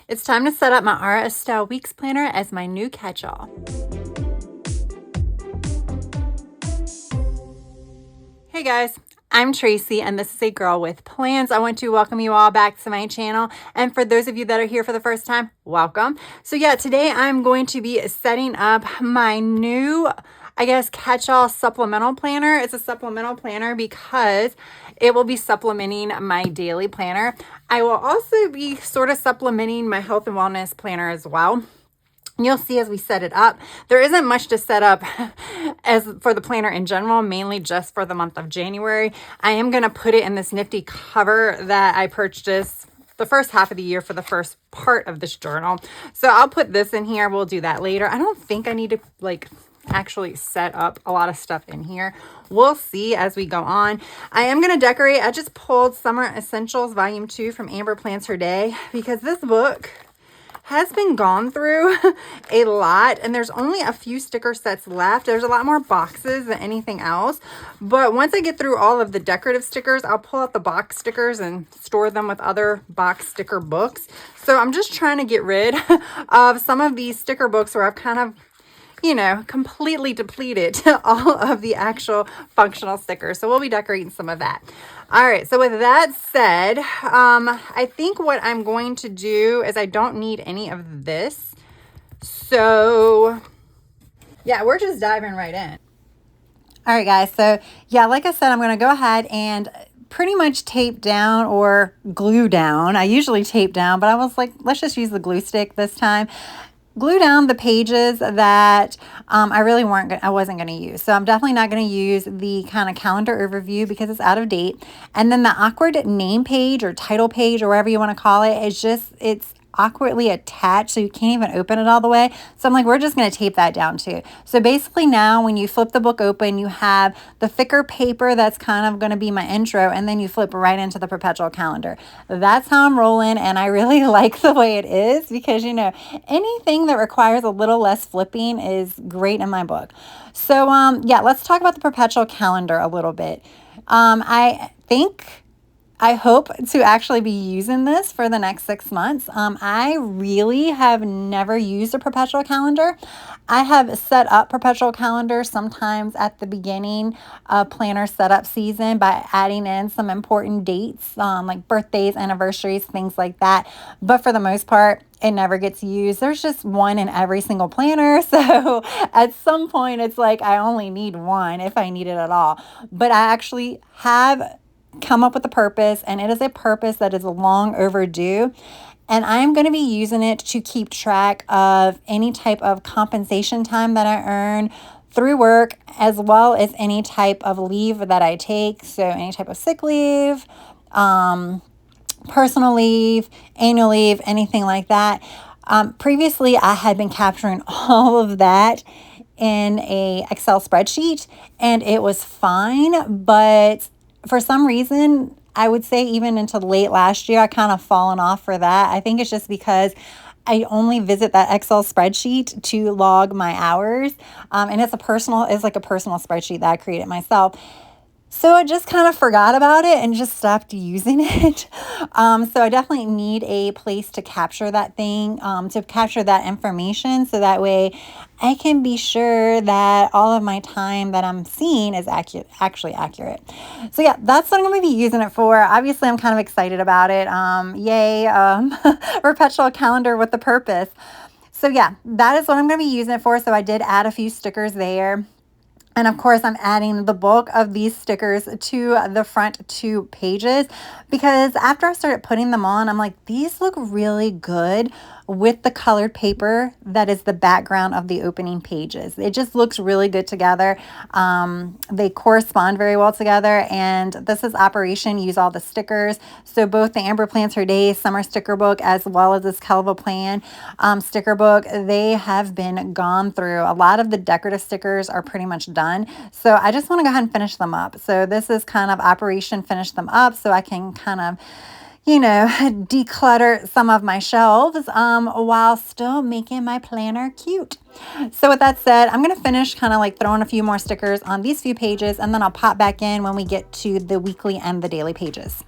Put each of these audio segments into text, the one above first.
It's time to set up my Estelle Weeks Planner as my new catch-all. Hey guys, I'm Tracy and this is A Girl with Plans. I want to welcome you all back to my channel, and for those of you that are here for the first time, welcome. So yeah, today I'm going to be setting up my new, catch-all supplemental planner. It's a supplemental planner because it will be supplementing my daily planner. I will also be sort of supplementing my health and wellness planner as well. You'll see as we set it up, there isn't much to set up as for the planner in general, mainly just for the month of January. I am going to put it in this nifty cover that I purchased the first half of the year for the first part of this journal. So I'll put this in here. We'll do that later. I don't think I need to actually set up a lot of stuff in here. We'll see as we go on. I am going to decorate. I just pulled Summer Essentials Volume 2 from Amber Plans Her Day because this book has been gone through a lot, and there's only a few sticker sets left. There's a lot more boxes than anything else, but once I get through all of the decorative stickers, I'll pull out the box stickers and store them with other box sticker books. So I'm just trying to get rid of some of these sticker books where I've kind of completely depleted all of the actual functional stickers. So we'll be decorating some of that. All right. So with that said, I think what I'm going to do is I don't need any of this. So yeah, we're just diving right in. All right, guys. So yeah, like I said, I'm going to go ahead and pretty much tape down or glue down. I usually tape down, but I was like, let's just use the glue stick this time. Glue down the pages that I wasn't going to use. So I'm definitely not going to use the kind of calendar overview because it's out of date. And then the awkward name page or title page or whatever you want to call it, it's awkwardly attached, so you can't even open it all the way. So I'm like, we're just going to tape that down too. So basically now when you flip the book open, you have the thicker paper that's kind of going to be my intro, and then you flip right into the perpetual calendar. That's how I'm rolling, and I really like the way it is because anything that requires a little less flipping is great in my book. So yeah, let's talk about the perpetual calendar a little bit. I hope to actually be using this for the next 6 months. I really have never used a perpetual calendar. I have set up perpetual calendars sometimes at the beginning of planner setup season by adding in some important dates, like birthdays, anniversaries, things like that. But for the most part, it never gets used. There's just one in every single planner. So at some point, it's like I only need one if I need it at all. But I actually have come up with a purpose, and it is a purpose that is long overdue, and I'm going to be using it to keep track of any type of compensation time that I earn through work, as well as any type of leave that I take. So any type of sick leave, personal leave, annual leave, anything like that. Previously I had been capturing all of that in a Excel spreadsheet, and it was fine, but for some reason, I would say even into late last year, I kind of fallen off for that. I think it's just because I only visit that Excel spreadsheet to log my hours. And it's like a personal spreadsheet that I created myself. So I just kind of forgot about it and just stopped using it. So I definitely need a place to capture that thing, to capture that information, so that way I can be sure that all of my time that I'm seeing is actually accurate. So yeah, that's what I'm going to be using it for. Obviously, I'm kind of excited about it. Yay, perpetual calendar with a purpose. So yeah, that is what I'm going to be using it for. So I did add a few stickers there. And of course, I'm adding the bulk of these stickers to the front 2 pages because after I started putting them on, I'm like, these look really good with the colored paper that is the background of the opening pages. It just looks really good together. They correspond very well together, and this is Operation Use All the Stickers. So both the Amber Plans Her Day summer sticker book as well as this Kelva Plan sticker book, they have been gone through. A lot of the decorative stickers are pretty much done. So I just want to go ahead and finish them up. So this is kind of Operation Finish Them Up, so I can kind of declutter some of my shelves while still making my planner cute. So with that said, I'm going to finish kind of like throwing a few more stickers on these few pages, and then I'll pop back in when we get to the weekly and the daily pages.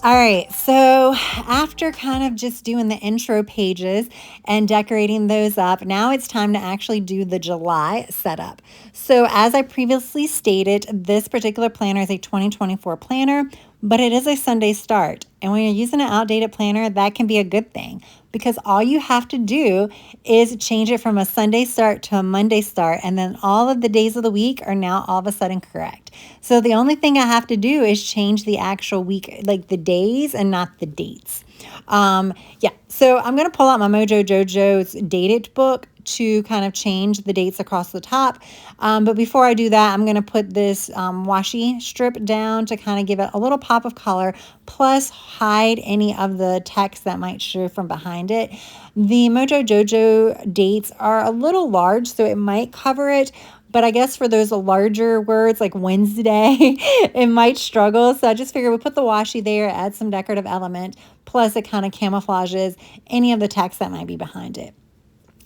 All right, so after kind of just doing the intro pages and decorating those up, now it's time to actually do the July setup. So as I previously stated, this particular planner is a 2024 planner, but it is a Sunday start. And when you're using an outdated planner, that can be a good thing because all you have to do is change it from a Sunday start to a Monday start, and then all of the days of the week are now all of a sudden correct. So the only thing I have to do is change the actual week, like the days and not the dates. Yeah, so I'm going to pull out my Mojo Jojo's dated book to kind of change the dates across the top. But before I do that, I'm going to put this washi strip down to kind of give it a little pop of color, plus hide any of the text that might show from behind it. The Mojo Jojo dates are a little large, so it might cover it. But I guess for those larger words like Wednesday, it might struggle. So I just figured we'll put the washi there, add some decorative element, plus it kind of camouflages any of the text that might be behind it.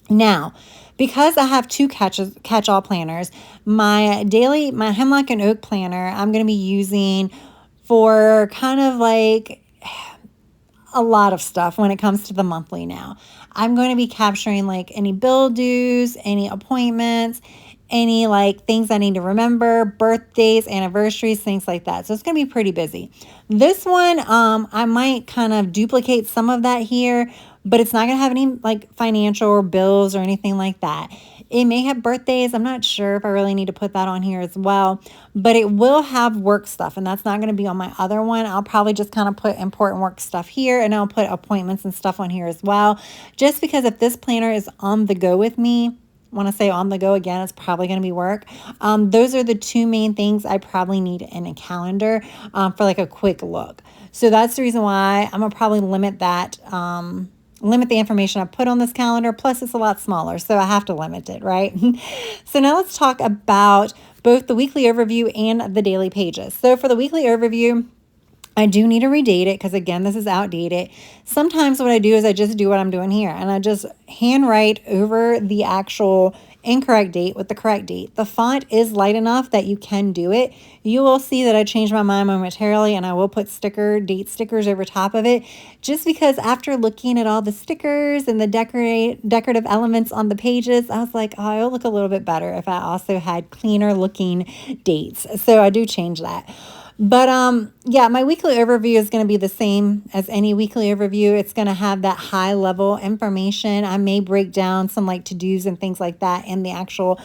Now, because I have two catch-all planners, my Hemlock and Oak planner, I'm going to be using for kind of like a lot of stuff when it comes to the monthly now. I'm going to be capturing like any bill dues, any appointments, any like things I need to remember, birthdays, anniversaries, things like that. So it's going to be pretty busy. This one, I might kind of duplicate some of that here, but it's not going to have any like financial or bills or anything like that. It may have birthdays. I'm not sure if I really need to put that on here as well, but it will have work stuff, and that's not going to be on my other one. I'll probably just kind of put important work stuff here, and I'll put appointments and stuff on here as well, just because if this planner is on the go with me, when I say on the go again, it's probably going to be work. Those are the two main things I probably need in a calendar for like a quick look. So that's the reason why I'm going to probably limit that, limit the information I put on this calendar. Plus it's a lot smaller, so I have to limit it, right? So now let's talk about both the weekly overview and the daily pages. So for the weekly overview, I do need to redate it because, again, this is outdated. Sometimes what I do is I just do what I'm doing here, and I just handwrite over the actual incorrect date with the correct date. The font is light enough that you can do it. You will see that I changed my mind momentarily, and I will put date stickers over top of it, just because after looking at all the stickers and the decorative elements on the pages, I was like, oh, it'll look a little bit better if I also had cleaner looking dates. So I do change that. But yeah, my weekly overview is going to be the same as any weekly overview. It's going to have that high level information. I may break down some like to-dos and things like that in the actual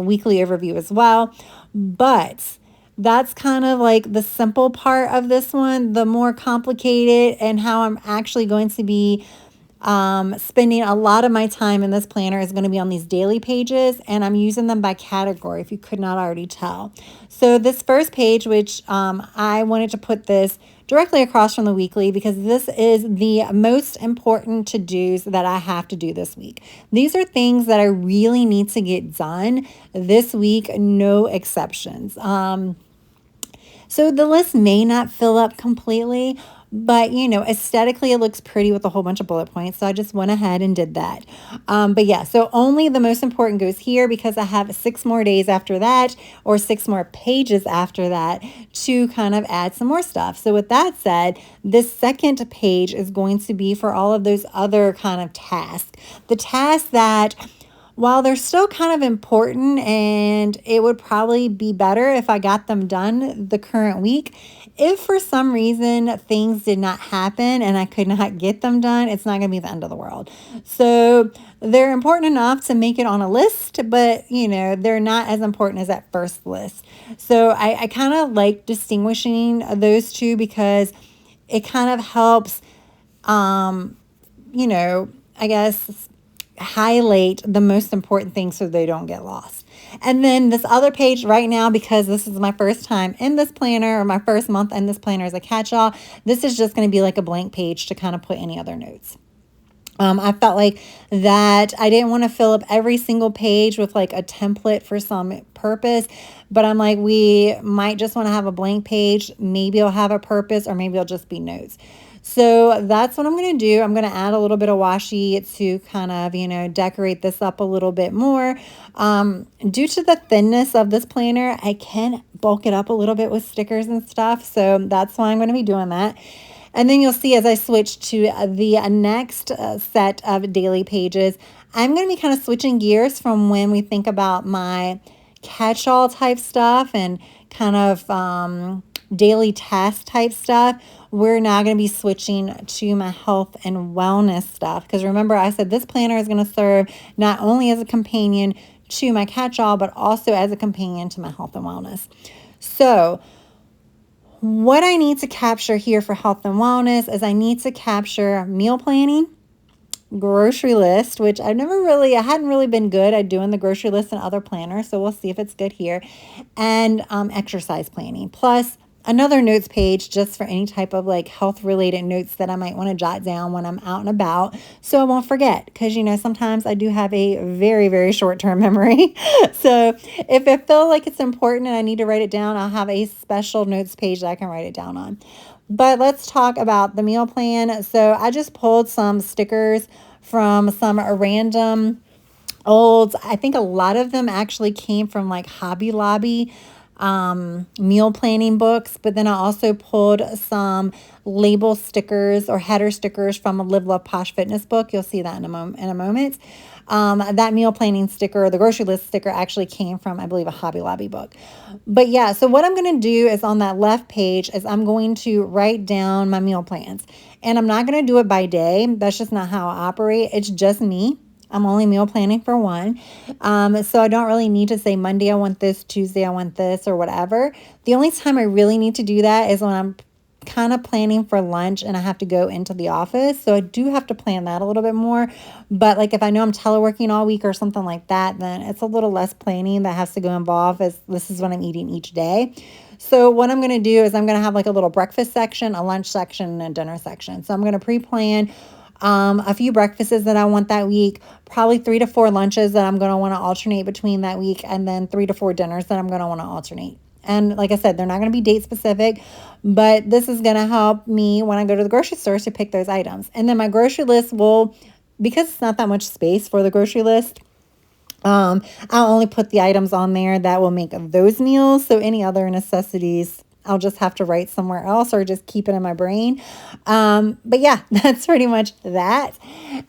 weekly overview as well. But that's kind of like the simple part of this one. The more complicated and how I'm actually going to be spending a lot of my time in this planner is going to be on these daily pages, and I'm using them by category if you could not already tell. So this first page, which I wanted to put this directly across from the weekly because this is the most important to-dos that I have to do this week. These are things that I really need to get done this week, no exceptions. So the list may not fill up completely, but, you know, aesthetically it looks pretty with a whole bunch of bullet points. So I just went ahead and did that. But yeah, so only the most important goes here because I have 6 more days after that, or 6 more pages after that, to kind of add some more stuff. So with that said, this second page is going to be for all of those other kind of tasks. The tasks that, while they're still kind of important and it would probably be better if I got them done the current week, if for some reason things did not happen and I could not get them done, it's not going to be the end of the world. So they're important enough to make it on a list, but, you know, they're not as important as that first list. So I kind of like distinguishing those two because it kind of helps, you know, I guess, highlight the most important things so they don't get lost. And then this other page right now, because this is my first time in this planner, or my first month in this planner as a catch-all, this is just going to be like a blank page to kind of put any other notes. I felt like that I didn't want to fill up every single page with like a template for some purpose, but I'm like, we might just want to have a blank page. Maybe it'll have a purpose, or maybe it'll just be notes. So that's what I'm going to do. I'm going to add a little bit of washi to kind of, you know, decorate this up a little bit more. Due to the thinness of this planner, I can bulk it up a little bit with stickers and stuff. So that's why I'm going to be doing that. And then you'll see as I switch to the next set of daily pages, I'm going to be kind of switching gears from when we think about my catch-all type stuff and kind of daily task type stuff. We're now going to be switching to my health and wellness stuff. Because remember, I said this planner is going to serve not only as a companion to my catch-all, but also as a companion to my health and wellness. So what I need to capture here for health and wellness is I need to capture meal planning, grocery list, which I hadn't really been good at doing the grocery list in other planners. So we'll see if it's good here. And exercise planning, plus another notes page just for any type of like health related notes that I might want to jot down when I'm out and about, so I won't forget, because sometimes I do have a very, very short-term memory. So if I feel like it's important and I need to write it down, I'll have a special notes page that I can write it down on. But let's talk about the meal plan. So I just pulled some stickers from some random old, I think a lot of them actually came from like Hobby Lobby meal planning books, but then I also pulled some label stickers or header stickers from a Live Love Posh Fitness book. You'll see that in a moment. That meal planning sticker, the grocery list sticker, actually came from, I believe, a Hobby Lobby book. But yeah, so what I'm going to do is on that left page is I'm going to write down my meal plans, and I'm not going to do it by day. That's just not how I operate. It's just me. I'm only meal planning for one. So I don't really need to say Monday I want this, Tuesday I want this, or whatever. The only time I really need to do that is when I'm kind of planning for lunch and I have to go into the office. So I do have to plan that a little bit more. But like if I know I'm teleworking all week or something like that, then it's a little less planning that has to go involved, as this is what I'm eating each day. So what I'm going to do is I'm going to have like a little breakfast section, a lunch section, and a dinner section. So I'm going to pre-plan a few breakfasts that I want that week, probably 3 to 4 lunches that I'm going to want to alternate between that week, and then 3 to 4 dinners that I'm going to want to alternate. And like I said, they're not going to be date specific, but this is going to help me when I go to the grocery store to pick those items. And then my grocery list will, because it's not that much space for the grocery list, I'll only put the items on there that will make those meals. So any other necessities, I'll just have to write somewhere else or just keep it in my brain. But yeah, that's pretty much that.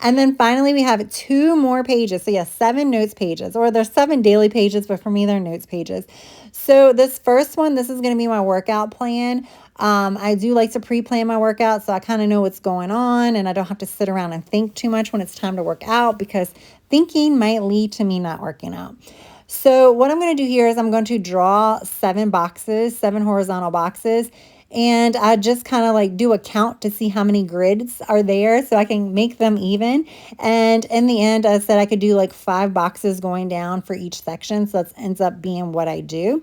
And then finally, we have 2 more pages. So yeah, 7 notes pages, or there's 7 daily pages, but for me, they're notes pages. So this first one, this is going to be my workout plan. I do like to pre-plan my workout, so I kind of know what's going on and I don't have to sit around and think too much when it's time to work out, because thinking might lead to me not working out. So what I'm going to do here is I'm going to draw 7 boxes, 7 horizontal boxes, and I just kind of like do a count to see how many grids are there so I can make them even. And in the end, I said I could do like 5 boxes going down for each section. So that ends up being what I do.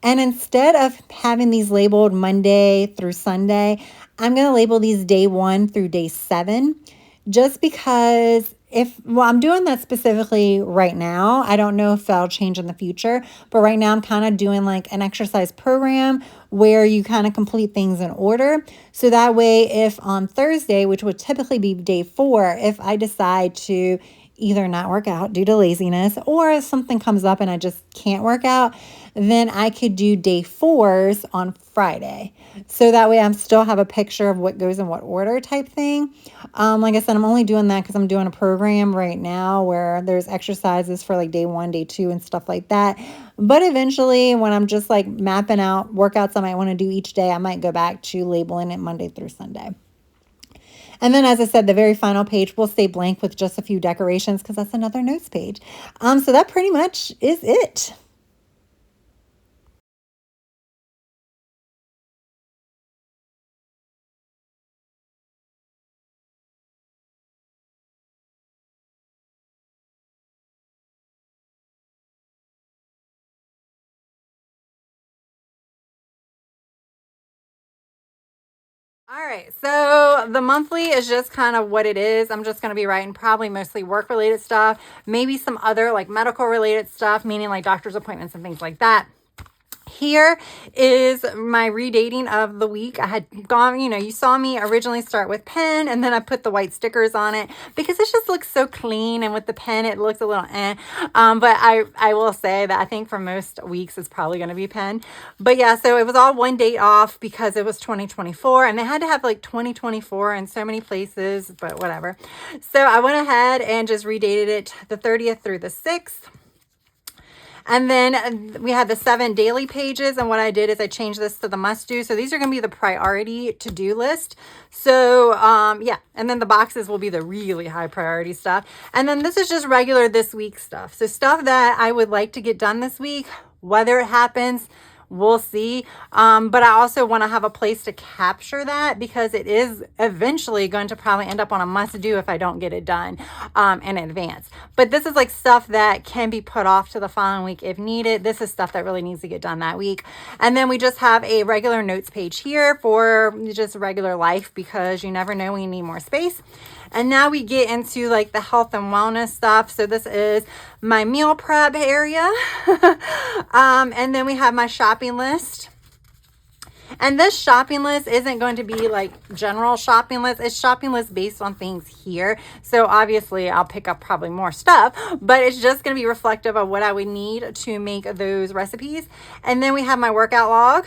And instead of having these labeled Monday through Sunday, I'm going to label these day 1 through day 7, just because I'm doing that specifically right now. I don't know if that'll change in the future, but right now I'm kind of doing like an exercise program where you kind of complete things in order. So that way, if on Thursday, which would typically be day 4, if I decide to either not work out due to laziness, or if something comes up and I just can't work out, then I could do day 4s on Friday. So that way I still have a picture of what goes in what order type thing. Like I said, I'm only doing that because I'm doing a program right now where there's exercises for like day 1, day 2, and stuff like that. But eventually, when I'm just like mapping out workouts I might want to do each day, I might go back to labeling it Monday through Sunday. And then, as I said, the very final page will stay blank with just a few decorations because that's another notes page. So that pretty much is it. All right, so the monthly is just kind of what it is. I'm just going to be writing probably mostly work-related stuff, maybe some other like medical-related stuff, meaning like doctor's appointments and things like that. Here is my redating of the week. I had gone, you saw me originally start with pen, and then I put the white stickers on it because it just looks so clean, and with the pen it looks a little but I will say that I think for most weeks it's probably going to be pen. But yeah, so it was all one date off because it was 2024, and they had to have like 2024 in so many places, but whatever. So I went ahead and just redated it the 30th through the 6th. And then we had the 7 daily pages. And what I did is I changed this to the must do. So these are going to be the priority to-do list. So yeah. And then the boxes will be the really high priority stuff. And then this is just regular this week stuff. So stuff that I would like to get done this week, whether it happens, we'll see. But I also want to have a place to capture that because it is eventually going to probably end up on a must do if I don't get it done in advance. But this is like stuff that can be put off to the following week if needed. This is stuff that really needs to get done that week. And then we just have a regular notes page here for just regular life because you never know when you need more space. And now we get into like the health and wellness stuff. So this is my meal prep area. And then we have my shopping list. And this shopping list isn't going to be like general shopping list. It's shopping list based on things here. So obviously I'll pick up probably more stuff, but it's just going to be reflective of what I would need to make those recipes. And then we have my workout log.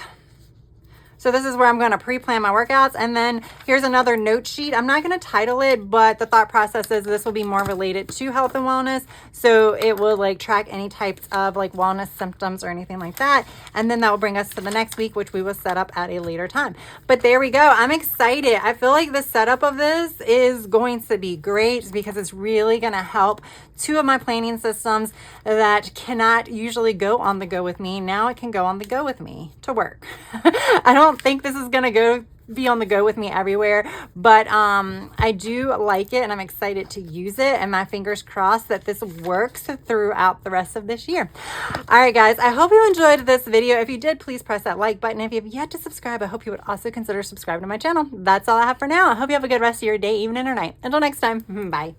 So this is where I'm going to pre-plan my workouts. And then here's another note sheet. I'm not going to title it, but the thought process is this will be more related to health and wellness. So it will like track any types of like wellness symptoms or anything like that. And then that will bring us to the next week, which we will set up at a later time. But there we go. I'm excited. I feel like the setup of this is going to be great because it's really going to help 2 of my planning systems that cannot usually go on the go with me. Now it can go on the go with me to work. I don't think this is going to be on the go with me everywhere, but I do like it and I'm excited to use it, and my fingers crossed that this works throughout the rest of this year. All right, guys, I hope you enjoyed this video. If you did, please press that like button. If you have yet to subscribe, I hope you would also consider subscribing to my channel. That's all I have for now. I hope you have a good rest of your day, evening, or night. Until next time, bye.